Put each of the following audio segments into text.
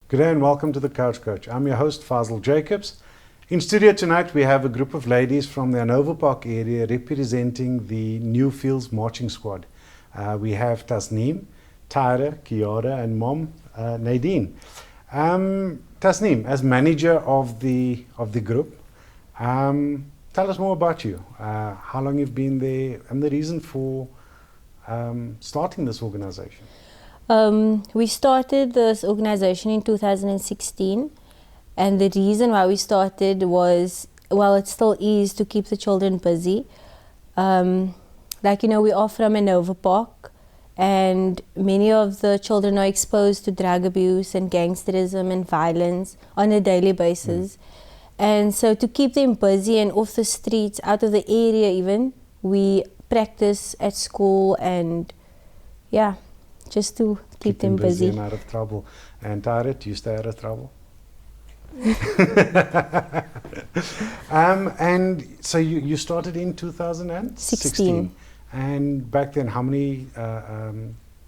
Good day and welcome to the Couch Coach. I'm your host Fazil Jacobs. In studio tonight we have a group of ladies from the Hanover Park area representing the Newfields Marching Squad. We have Tasneem, Tyra, Kiara and Mom Nadine. Tasneem, as manager of the group, tell us more about you. How long you've been there and the reason for starting this organization. We started this organization in 2016, and the reason why we started was, well, it still is to keep the children busy. We are from Hanover Park, and many of the children are exposed to drug abuse and gangsterism and violence on a daily basis. And so to keep them busy and off the streets, out of the area even, we practice at school and just to keep them busy and out of trouble. And Tyra, do you stay out of trouble? And so you started in 2016. And back then, how many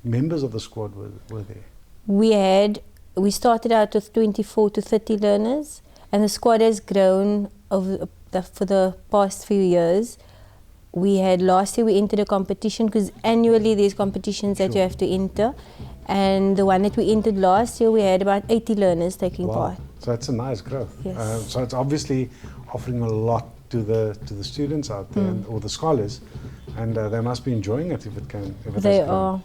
members of the squad were there? We started out with 24 to 30 learners, and the squad has grown for the past few years. Last year we entered a competition, because annually there's competitions that you have to enter, and the one that we entered last year we had about 80 learners taking part. So that's a nice growth. Yes. So it's obviously offering a lot to the students out there or the scholars, and they must be enjoying it if it can. They are.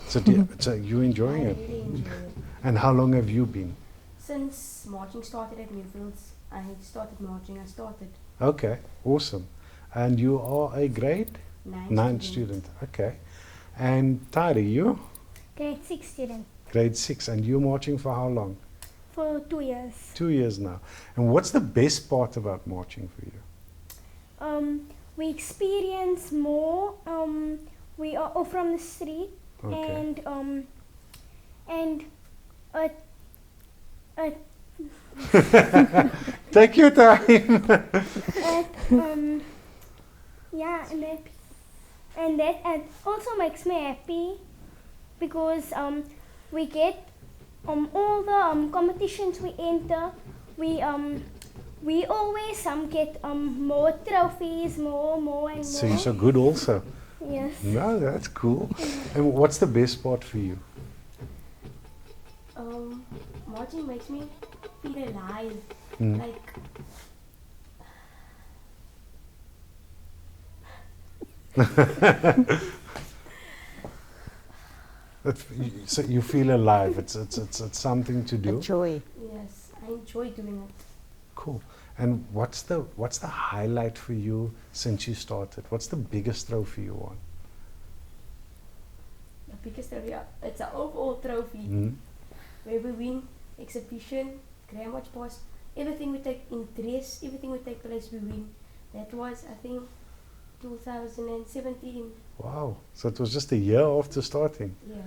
So you enjoying it? really enjoy it. And how long have you been? Since marching started at Newfields, I started marching. Okay, awesome. And you are a grade 9 student. Okay. And Tyra, you? Grade 6 student. Grade 6. And you're marching for how long? For 2 years. 2 years now. And what's the best part about marching for you? We experience more. We are all from the street, Okay. and Take your time. and that also makes me happy, because we get all the competitions we enter. We always get more trophies, more and more. So you're so good also. Yes. No, that's cool. And what's the best part for you? Marching makes me feel alive. So you feel alive. It's something to do. A joy. Yes, I enjoy doing it. Cool. And what's the highlight for you since you started? What's the biggest trophy you won? The biggest trophy, it's an overall trophy. Where we win exhibition, Grand March Pass, everything we take in dress, everything we take place, we win. That was, I think, 2017. Wow. So it was just a year after starting. Yeah.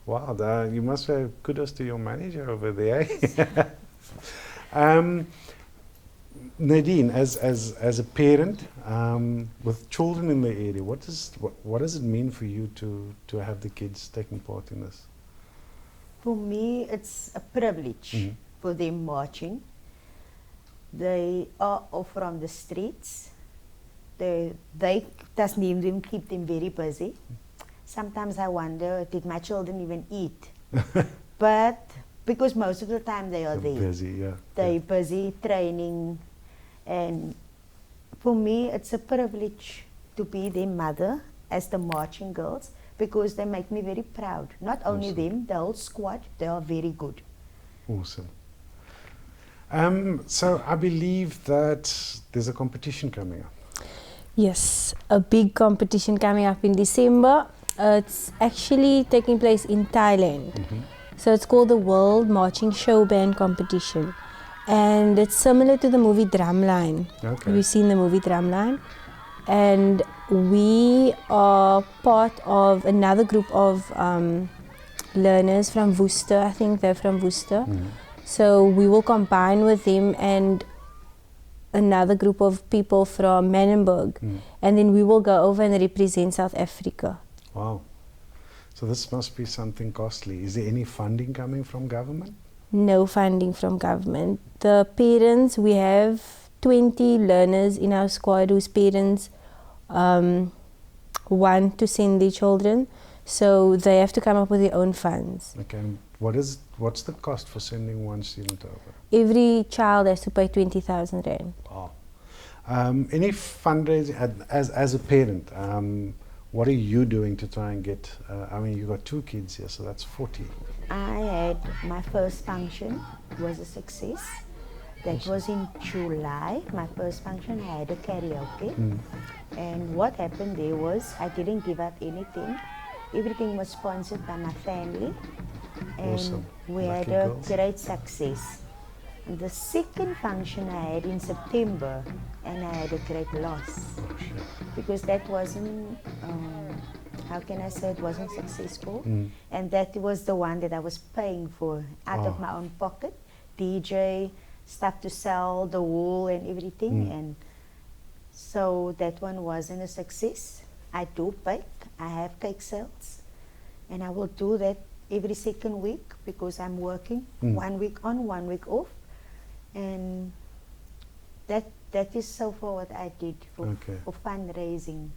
Wow. You must have kudos to your manager over there. Nadine, as a parent with children in the area, what does it mean for you to have the kids taking part in this? For me, it's a privilege for them marching. They are all from the streets. Tasneem them keep them very busy. Sometimes I wonder, did my children even eat? But because most of the time they are there. Busy, yeah. They're busy training, and for me, it's a privilege to be their mother as the marching girls, because they make me very proud. Not only them, the whole squad, they are very good. Awesome. So I believe that there's a competition coming up. Yes, a big competition coming up in December. It's actually taking place in Thailand. So it's called the World Marching Show Band Competition. And it's similar to the movie Drumline. Okay. We've seen the movie Drumline. And we are part of another group of learners from Worcester. I think they're from Worcester. So we will combine with them and another group of people from Manenberg, and then we will go over and represent South Africa. Wow. So this must be something costly. Is there any funding coming from government? no funding from government. The parents, we have 20 learners in our squad whose parents want to send their children, so they have to come up with their own funds. Okay, and what's the cost for sending one student over? Every child has to pay 20,000 rand. Wow. Any fundraising, as a parent, what are you doing to try and get, I mean, you got 2 kids here, so that's 40. I had my first function, was a success. That was in July. My first function, I had a karaoke. And what happened there was, I didn't give up anything. Everything was sponsored by my family. And Awesome. we Lucky had a girls. great success. And the second function I had in September, and I had a great loss. Oh, shit. Because that wasn't, how can I say, it wasn't successful. And that was the one that I was paying for out of my own pocket. DJ, stuff to sell, the wool and everything. And so that one wasn't a success. I do bake, I have cake sales, and I will do that every second week because I'm working 1 week on, 1 week off. And that is so far what I did for fundraising.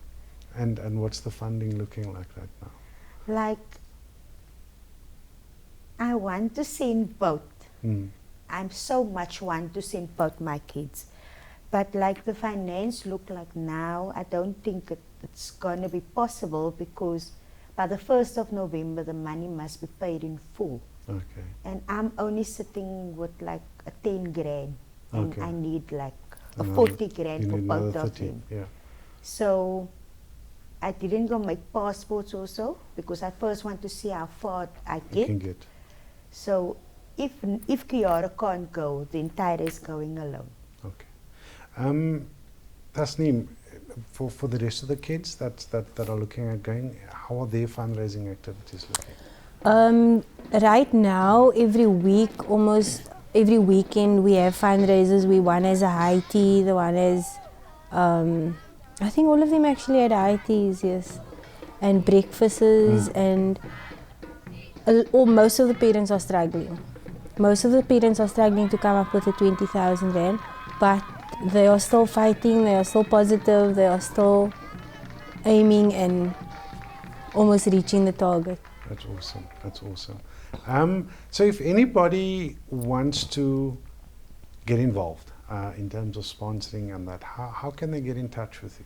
And what's the funding looking like right now? Like, I want to send both. I'm so much want to send both my kids. But like the finance look like now, I don't think it's going to be possible because by the 1st of November, the money must be paid in full. Okay. And I'm only sitting with like a 10 grand. And Okay. I need like a Another- 40 grand you for need both another of 30, them. yeah. So I didn't go make passports also because I first want to see how far I You get. can get. So if Kiara can't go, then Tyra is going alone. Okay. Tasneem, for the rest of the kids that are looking at going, how are their fundraising activities looking? Right now, every week, almost every weekend, we have fundraisers. One has a high tea, the one has, I think all of them actually had high teas, yes, and breakfasts, and most of the parents are struggling. Most of the parents are struggling to come up with the 20,000 rand, but they are still fighting, they are still positive, they are still aiming and almost reaching the target. That's awesome. That's awesome. So if anybody wants to get involved in terms of sponsoring and that, how can they get in touch with you?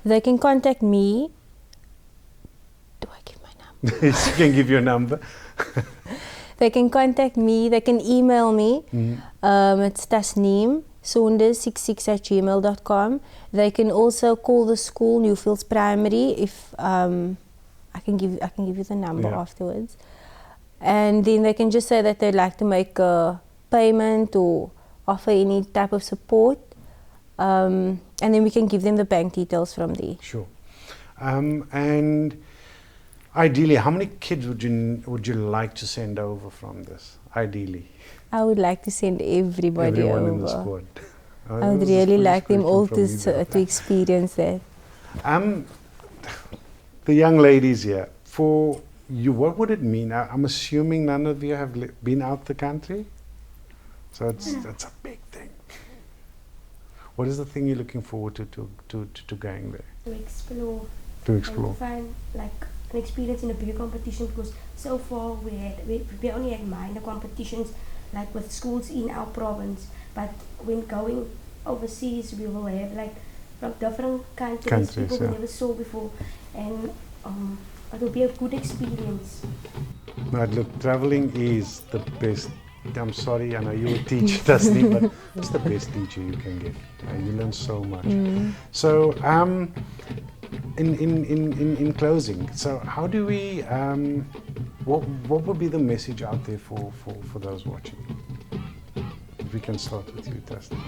They can contact me. Do I give my number? Yes, you can give your number. They can contact me, they can email me. It's Tasneem Saunders 66@gmail.com. They can also call the school, Newfields Primary, if I can give you the number afterwards. And then they can just say that they'd like to make a payment or offer any type of support. And then we can give them the bank details from there. Sure. And ideally, how many kids would you like to send over from this? Ideally, I would like to send everybody everyone over. in the squad. I would really like them all to experience that. The young ladies here, for you, what would it mean? I'm assuming none of you have been out the country, so it's a big thing. What is the thing you're looking forward to going there? To explore. To And explore. to find like an experience in a bigger competition, because so far we only had minor competitions like with schools in our province, but when going overseas we will have like from different countries people we never saw before, and it will be a good experience. No, look, traveling is the best. I'm sorry, I know you're a teacher, Tasneem, but it's the best teacher you can get. You learn so much. So, in closing, so how do we? What would be the message out there for those watching? If we can start with you, Tasneem.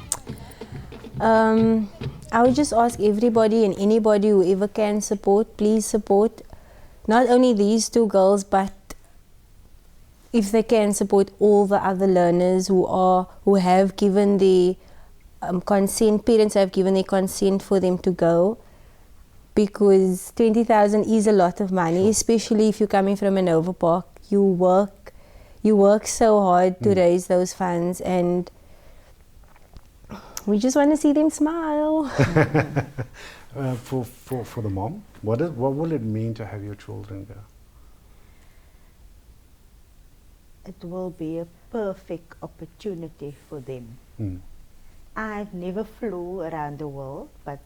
I would just ask everybody and anybody who ever can support, please support not only these 2 girls, but if they can support all the other learners who have given the consent, parents have given their consent for them to go, because 20,000 is a lot of money, especially if you're coming from Hanover Park. You work, you work so hard to raise those funds, and we just want to see them smile. For the mom, what will it mean to have your children go? It will be a perfect opportunity for them. Mm. I've never flew around the world, but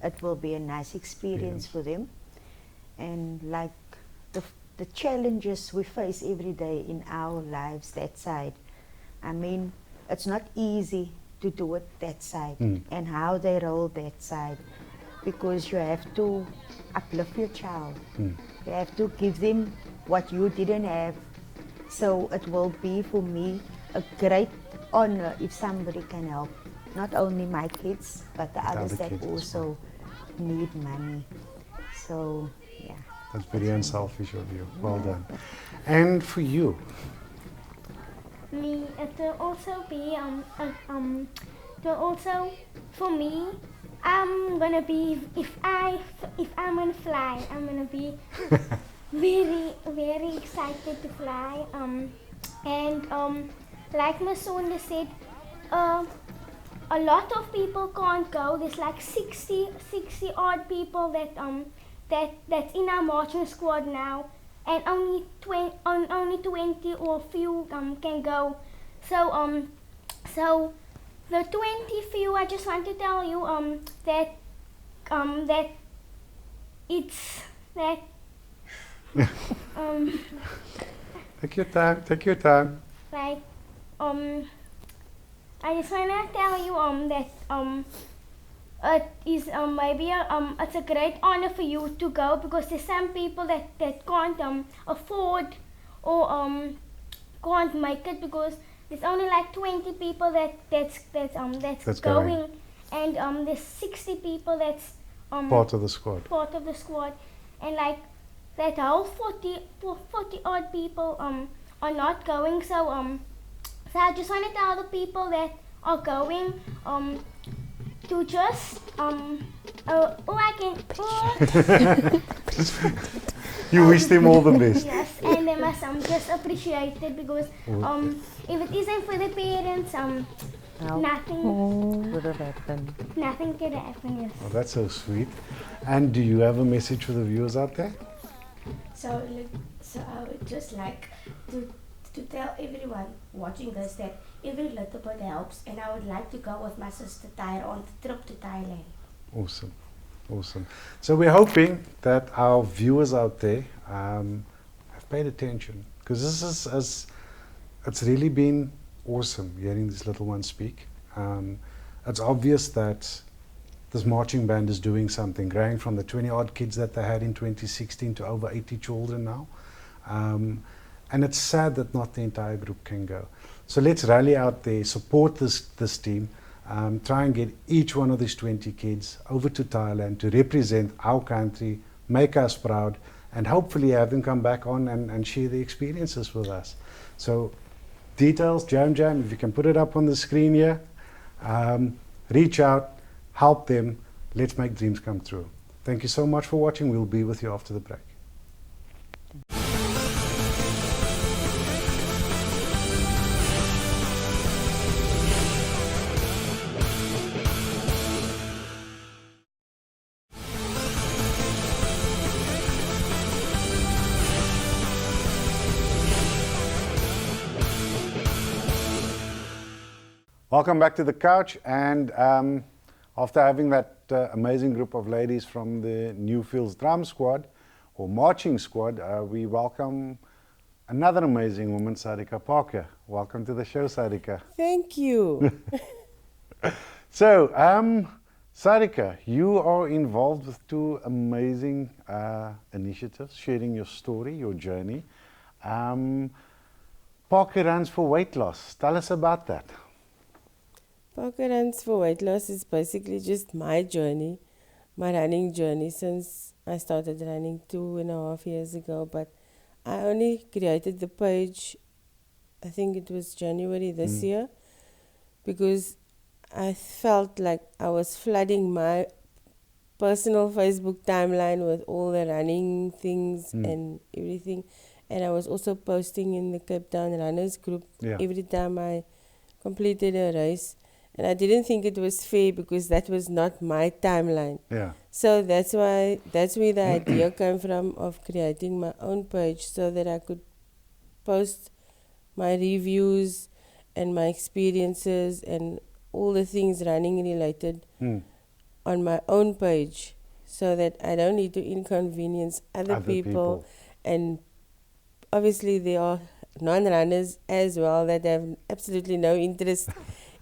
it will be a nice experience for them. And like the challenges we face every day in our lives that side, I mean, it's not easy to do it that side, and how they roll that side, because you have to uplift your child. You have to give them what you didn't have. So it will be for me a great honor if somebody can help, not only my kids, but the others that also need money. So, yeah. That's very unselfish of you. Well done. And for you? Me, it will also be for me. I'm gonna be if I'm gonna fly, I'm gonna be very excited to fly. And like Ms. Saunders said, a lot of people can't go. There's like 60 odd people that's in our marching squad now, and only 20 or few can go. So the 20 few, I just want to tell you that it's that Take your time. Take your time. like I just wanna tell you that it is maybe it's a great honor for you to go, because there's some people that can't afford or can't make it, because there's only like 20 people that's going, and there's 60 people that's Part of the squad. part of the squad, and like that whole 40 odd people are not going. So I just want to tell the people that are going to just You wish them all the best. yes, and they must just appreciate it, because if it isn't for the parents, nothing Would have happened. nothing could happen. Yes. Oh, that's so sweet. And do you have a message for the viewers out there? So I would just like to tell everyone watching this that every little bit helps, and I would like to go with my sister Tyra on the trip to Thailand. Awesome. Awesome. So we're hoping that our viewers out there have paid attention, because it's really been awesome hearing these little ones speak. It's obvious that this marching band is doing something, growing from the 20 odd kids that they had in 2016 to over 80 children now. And it's sad that not the entire group can go. So let's rally out there, support this team, try and get each one of these 20 kids over to Thailand to represent our country, make us proud, and hopefully have them come back on and share the experiences with us. So details, Jam, if you can put it up on the screen here, reach out, help them, let's make dreams come true. Thank you so much for watching. We'll be with you after the break. Welcome back to the couch, and after having that amazing group of ladies from the Newfields Drum Squad or Marching Squad, we welcome another amazing woman, Sadiqa Parker. Welcome to the show, Sadiqa. Thank you. So, Sadiqa, you are involved with two amazing initiatives, sharing your story, your journey. Parker Runs for Weight Loss. Tell us about that. Parker Runs for Weight Loss is basically just my journey, my running journey since I started running 2.5 years ago. But I only created the page, I think it was January this year, because I felt like I was flooding my personal Facebook timeline with all the running things and everything. And I was also posting in the Cape Town Runners group Yeah. every time I completed a race. And I didn't think it was fair because that was not my timeline. Yeah. So that's where the idea came from, of creating my own page so that I could post my reviews and my experiences and all the things running related on my own page, so that I don't need to inconvenience other people. And obviously there are non-runners as well that have absolutely no interest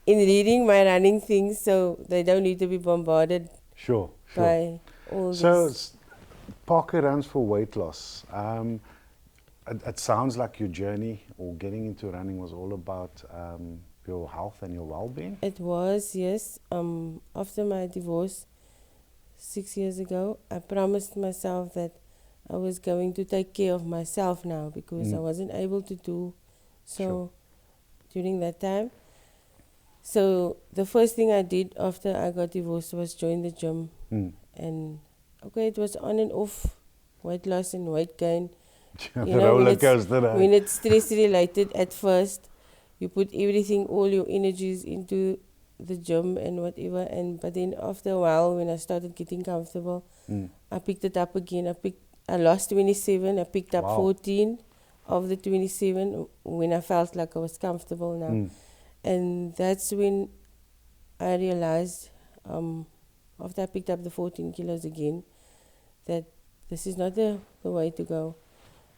in reading my running things, so they don't need to be bombarded Sure. by all So this. Parker Runs for Weight Loss. It sounds like your journey or getting into running was all about your health and your well-being. It was, yes. After my divorce 6 years ago, I promised myself that I was going to take care of myself now, because I wasn't able to do so during that time. So the first thing I did after I got divorced was join the gym. And okay, it was on and off, weight loss and weight gain. The roller coaster. When it's stress related at first, you put everything, all your energies into the gym and whatever. But then after a while, when I started getting comfortable, I picked it up again. I lost 27. I picked up 14 of the 27 when I felt like I was comfortable now. And that's when I realized, after I picked up the 14 kilos again, that this is not the way to go.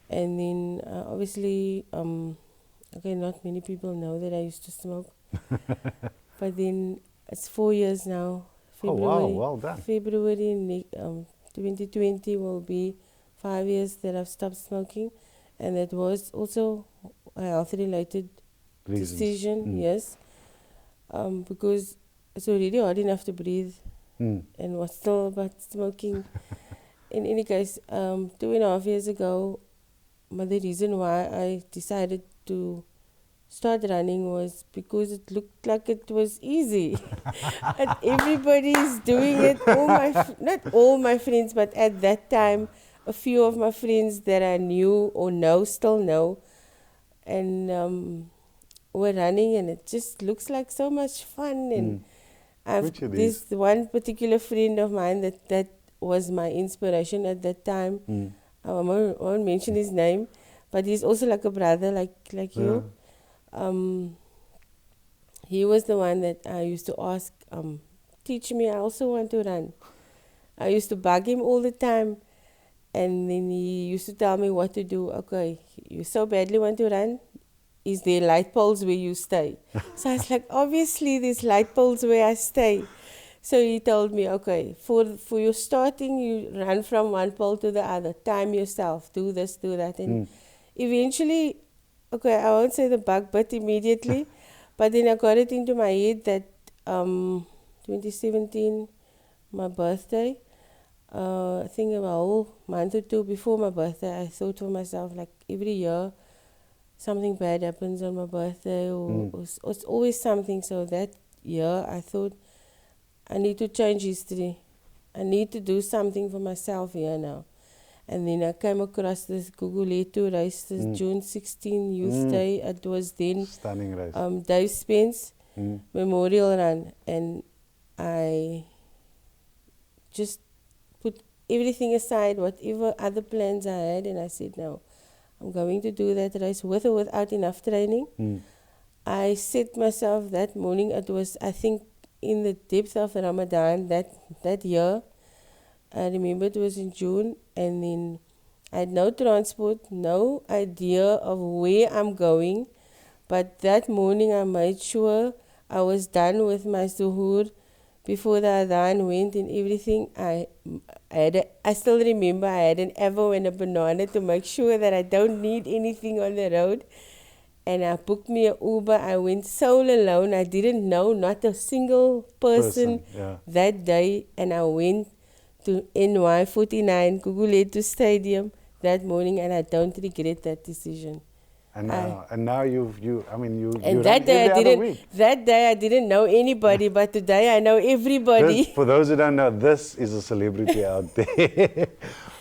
And then obviously, okay, not many people know that I used to smoke. But then it's 4 years now. February, oh, wow, well done. February 2020 will be 5 years that I've stopped smoking. And that was also a health-related decision, yes. Because it's already hard enough to breathe. And what's still about smoking? In any case, 2.5 years ago, the reason why I decided to start running was because it looked like it was easy. And everybody's doing it. Not all my friends, but at that time, a few of my friends that I knew or still know, and were running, and it just looks like so much fun. And this one particular friend of mine that was my inspiration at that time. I won't mention his name, but he's also like a brother, like you. He was the one that I used to ask, teach me, I also want to run. I used to bug him all the time, and then he used to tell me what to do. Okay, you so badly want to run, is there light poles where you stay? So I was like, obviously there's light poles where I stay. So he told me, okay, for your starting, you run from one pole to the other, time yourself, do this, do that. And eventually, okay, I won't say the bug bit immediately, but then I got it into my head that 2017, my birthday, I think about a whole month or two before my birthday, I thought to myself, like every year, something bad happens on my birthday, or it's always something. So that year, I thought, I need to change history. I need to do something for myself here now. And then I came across this Guguletu race, this June 16 Youth Day. It was then stunning race. Dave Spence Memorial Run. And I just put everything aside, whatever other plans I had, and I said, no, I'm going to do that race with or without enough training. I set myself that morning, it was, I think, in the depth of Ramadan that year. I remember it was in June, and then I had no transport, no idea of where I'm going. But that morning I made sure I was done with my suhoor before the adhan went and everything. I still remember I had an apple and a banana to make sure that I don't need anything on the road. And I booked me an Uber. I went solo alone. I didn't know not a single person that day. And I went to NY49 Guguletu Stadium that morning, and I don't regret that decision. And now you and that day I didn't know anybody, but today I know everybody. For those who don't know, this is a celebrity out there.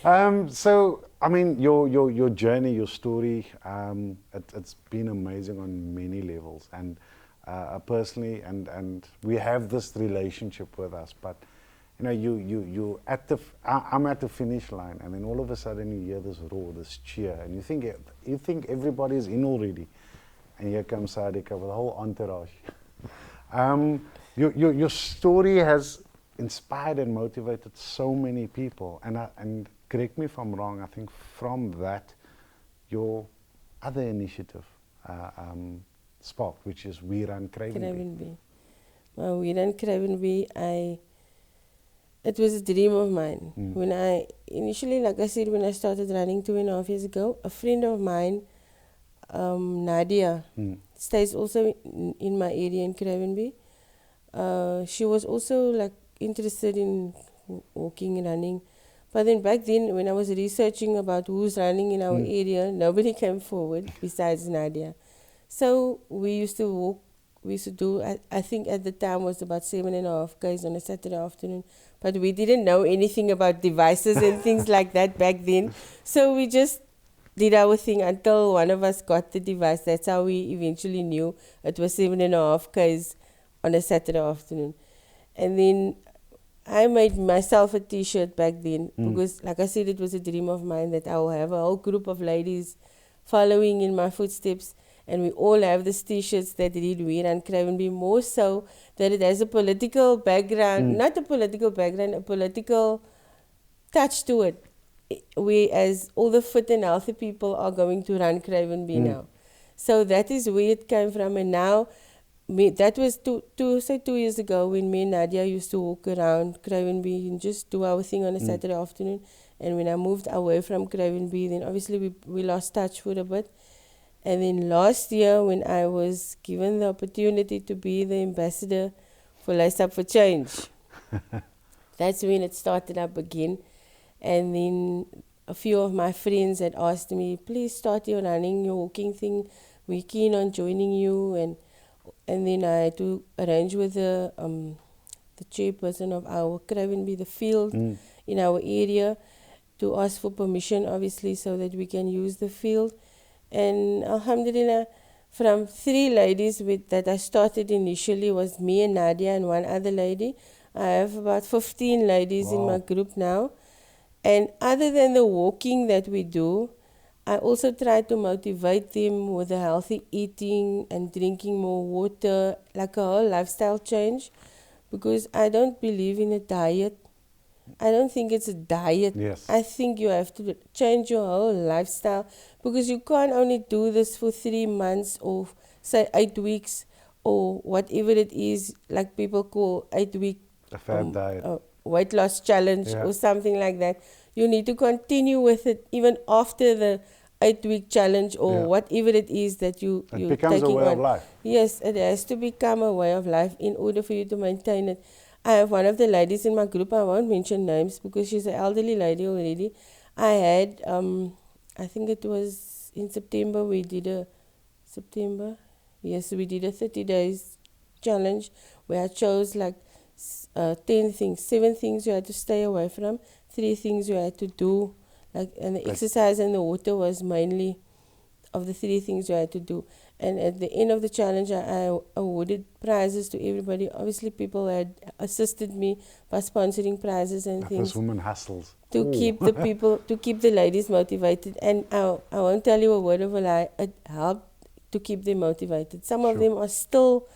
So, I mean, your journey, your story, it's been amazing on many levels. And personally, and we have this relationship with us, but you know, you I'm at the finish line, and then all of a sudden you hear this roar, this cheer, and you think everybody's in already, and here comes Sadiqa with a whole entourage. Your story has inspired and motivated so many people, and correct me if I'm wrong, I think from that your other initiative sparked, which is We Run Cravenby. Well, We Run Cravenby, it was a dream of mine. When I initially, like I said, when I started running 2.5 years ago, a friend of mine, Nadia, stays also in my area in Cravenby. She was also like interested in walking and running. But then back then, when I was researching about who's running in our area, nobody came forward besides Nadia. So we used to walk, we used to do, I think at the time was about 7.5 Ks on a Saturday afternoon. But we didn't know anything about devices and things like that back then. So we just did our thing until one of us got the device. That's how we eventually knew it was 7.5 Ks on a Saturday afternoon. And then I made myself a t-shirt back then because, like I said, it was a dream of mine that I will have a whole group of ladies following in my footsteps, and we all have these t-shirts that read We Run Cravenby, more so that it has a political background, not a political background, a political touch to it. We, as all the fit and healthy people, are going to run Cravenby now. So that is where it came from, and now that was 2 years ago when me and Nadia used to walk around Cravenby and just do our thing on a Saturday afternoon. And when I moved away from Cravenby, then obviously we lost touch for a bit. And then last year, when I was given the opportunity to be the ambassador for Lace Up for Change, that's when it started up again. And then a few of my friends had asked me, please start your running, your walking thing. We're keen on joining you. And then I had to arrange with the chairperson of our Cravenby, the field in our area, to ask for permission, obviously, so that we can use the field. And alhamdulillah, from 3 ladies that I started initially was me and Nadia and one other lady. I have about 15 ladies in my group now. And other than the walking that we do, I also try to motivate them with a healthy eating and drinking more water, like a whole lifestyle change, because I don't believe in a diet. I don't think it's a diet. Yes. I think you have to change your whole lifestyle, because you can't only do this for 3 months or say 8 weeks or whatever it is, like people call 8-week A fad diet. weight loss challenge or something like that. You need to continue with it even after the 8-week challenge or whatever it is that you're taking on. It becomes a way of life. Yes, it has to become a way of life in order for you to maintain it. I have one of the ladies in my group, I won't mention names because she's an elderly lady already. I had, I think it was in September, we did a 30 days challenge where I chose like 10 things, 7 things you had to stay away from, 3 things you had to do, and the exercise and the water was mainly of the 3 things you had to do. And at the end of the challenge, I awarded prizes to everybody. Obviously, people had assisted me by sponsoring prizes and things. This woman hustles to keep the people, to keep the ladies motivated. And I won't tell you a word of a lie. It helped to keep them motivated. Some of them are still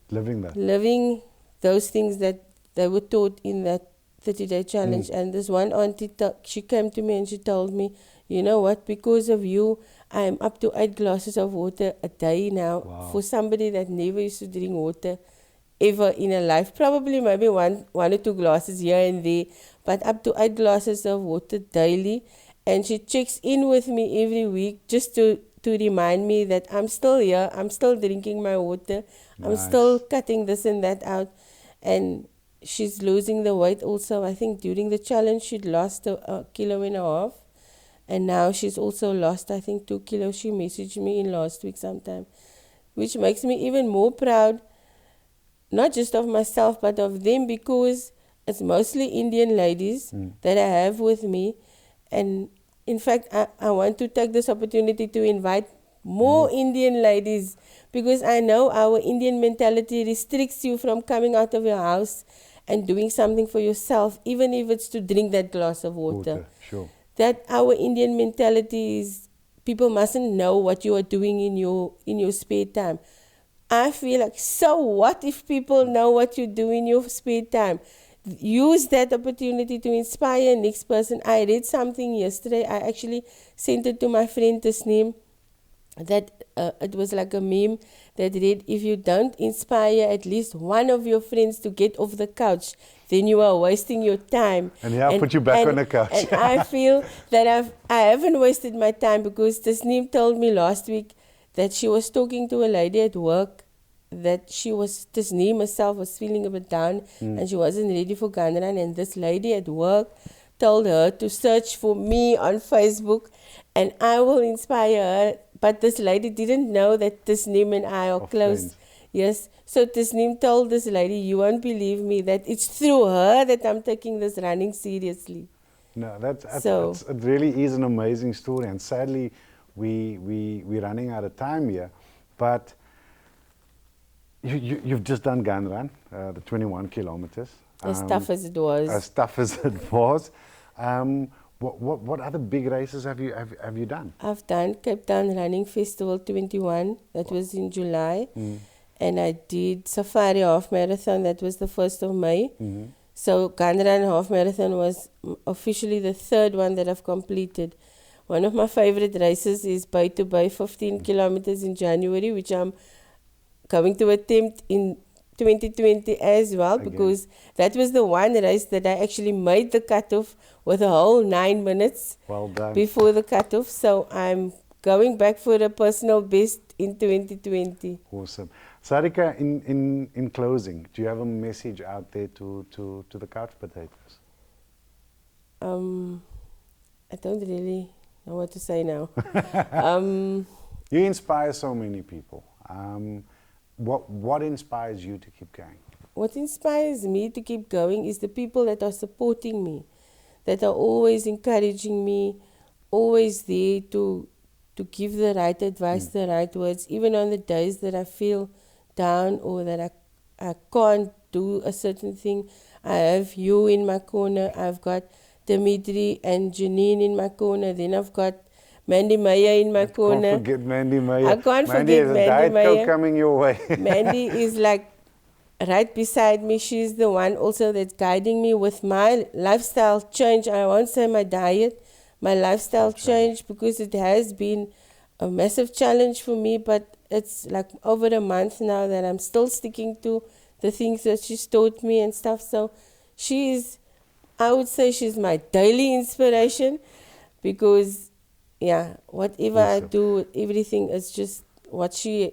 living those things that they were taught in that 30-day challenge. And this one auntie, she came to me and she told me, you know what, because of you, I'm up to 8 glasses of water a day now. Wow. For somebody that never used to drink water ever in her life. Probably maybe one or 2 glasses here and there, but up to 8 glasses of water daily. And she checks in with me every week just to remind me that I'm still here, I'm still drinking my water, I'm still cutting this and that out. And she's losing the weight also. I think during the challenge she'd lost a kilo and a half. And now she's also lost, I think, 2 kilos. She messaged me in last week sometime, which makes me even more proud, not just of myself, but of them, because it's mostly Indian ladies that I have with me. And in fact, I want to take this opportunity to invite more Indian ladies, because I know our Indian mentality restricts you from coming out of your house and doing something for yourself, even if it's to drink that glass of water. Sure. That our Indian mentality is people mustn't know what you are doing in your spare time. I feel like, so what if people know what you do in your spare time? Use that opportunity to inspire next person. I read something yesterday. I actually sent it to my friend Tasneem, that it was like a meme that read, if you don't inspire at least one of your friends to get off the couch, then you are wasting your time. And I'll put you back on the couch. And I feel that I haven't wasted my time, because Tasneem told me last week that she was talking to a lady at work, that Tasneem herself was feeling a bit down and she wasn't ready for Gandran, and this lady at work told her to search for me on Facebook and I will inspire her. But this lady didn't know that Tasneem and I are close. Friends. Yes. So Tasneem told this lady, you won't believe me, that it's through her that I'm taking this running seriously. No, it really is an amazing story, and sadly we're running out of time here. But you've just done Gandran, the 21 kilometers. As tough as it was. As tough as it was. What other big races have you done? I've done Cape Town Running Festival 21, that was in July. And I did Safari Half Marathon, that was the 1st of May. So Gandran Half Marathon was officially the 3rd one that I've completed. One of my favorite races is Bay to Bay, 15 kilometers in January, which I'm going to attempt in 2020 as well, because that was the one race that I actually made the cutoff with a whole 9 minutes before the cutoff. So I'm going back for a personal best in 2020. Awesome. Sadiqa, in closing, do you have a message out there to the couch potatoes? I don't really know what to say now. You inspire so many people. What inspires you to keep going? What inspires me to keep going is the people that are supporting me, that are always encouraging me, always there to give the right advice, the right words, even on the days that I feel down or that I can't do a certain thing. I have you in my corner. I've got Dimitri and Janine in my corner. Then I've got Mandy Meyer in my corner. Can't forget Mandy Meyer. I can't Mandy forget Mandy Diet Meyer. Coke coming your way. Mandy is like right beside me. She's the one also that's guiding me with my lifestyle change. I won't say my diet, my lifestyle change, because it has been a massive challenge for me, but it's like over a month now that I'm still sticking to the things that she's taught me and stuff. So I would say she's my daily inspiration, because whatever I do, everything is just what she's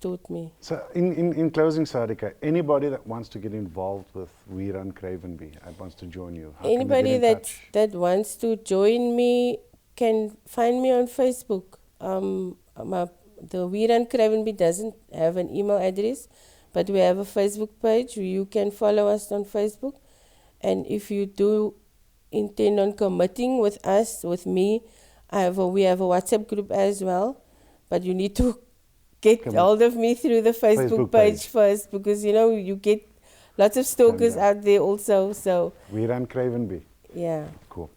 taught me. So in closing, Sadiqa, anybody that wants to get involved with We Run Cravenby and wants to join you, how anybody can they get in touch? that wants to join me can find me on Facebook. The We Run Cravenby doesn't have an email address, but we have a Facebook page. You can follow us on Facebook. And if you do intend on committing with us, with me, we have a WhatsApp group as well. But you need to get hold of me through the Facebook page first, because you get lots of stalkers out there also. So We Run Cravenby. Yeah. Cool.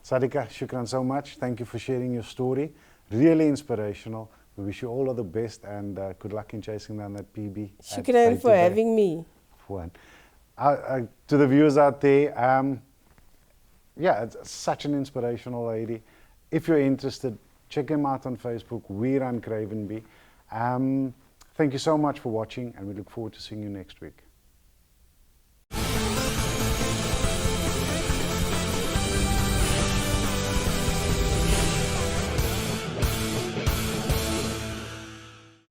Sadiqa, shukran so much. Thank you for sharing your story. Really inspirational. We wish you all of the best, and good luck in chasing down that PB. Shukran for having me. To the viewers out there, it's such an inspirational lady. If you're interested, check him out on Facebook, We Run Cravenby. Thank you so much for watching, and we look forward to seeing you next week.